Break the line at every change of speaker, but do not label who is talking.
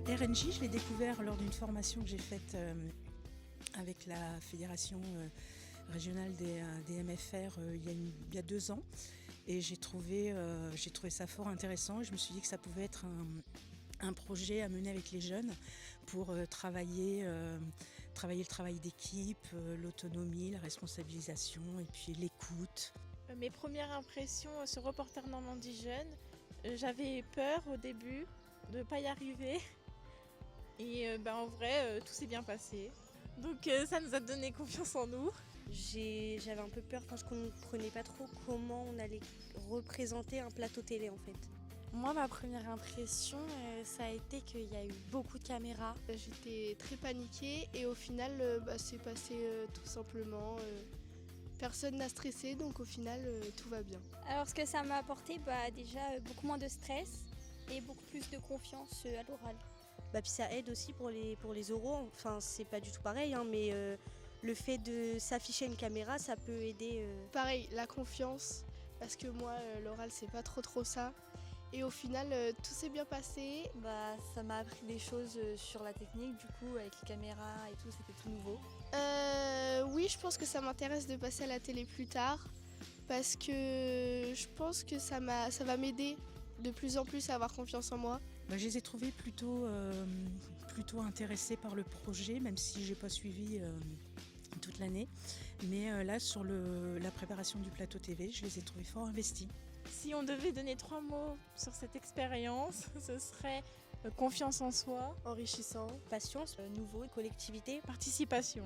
RNJ, je l'ai découvert lors d'une formation que j'ai faite avec la Fédération régionale des MFR il y a 2 ans. Et j'ai trouvé ça fort intéressant. Je me suis dit que ça pouvait être un projet à mener avec les jeunes pour travailler le travail d'équipe, l'autonomie, la responsabilisation et puis l'écoute.
Mes premières impressions sur Reporter Normandie Jeune, j'avais peur au début de ne pas y arriver. Et en vrai, tout s'est bien passé. Donc ça nous a donné confiance en nous.
J'avais un peu peur parce qu'on ne comprenait pas trop comment on allait représenter un plateau télé en fait.
Moi, ma première impression, ça a été qu'il y a eu beaucoup de caméras.
J'étais très paniquée et au final, c'est passé tout simplement. Personne n'a stressé, donc au final, tout va bien.
Alors ce que ça m'a apporté, déjà beaucoup moins de stress et beaucoup plus de confiance à l'oral.
Puis ça aide aussi pour les oraux, enfin c'est pas du tout pareil, mais le fait de s'afficher une caméra, ça peut aider.
Pareil, la confiance, parce que moi, l'oral, c'est pas trop ça. Et au final, tout s'est bien passé.
Ça m'a appris des choses sur la technique, du coup, avec les caméras et tout, c'était tout nouveau.
Oui, je pense que ça m'intéresse de passer à la télé plus tard, parce que je pense que ça va m'aider de plus en plus à avoir confiance en moi.
Je les ai trouvés plutôt intéressés par le projet, même si j'ai pas suivi toute l'année. Mais là, sur la préparation du plateau TV, je les ai trouvés fort investis.
Si on devait donner 3 mots sur cette expérience, ce serait confiance en soi,
Enrichissant.
Patience, nouveau, collectivité.
participation.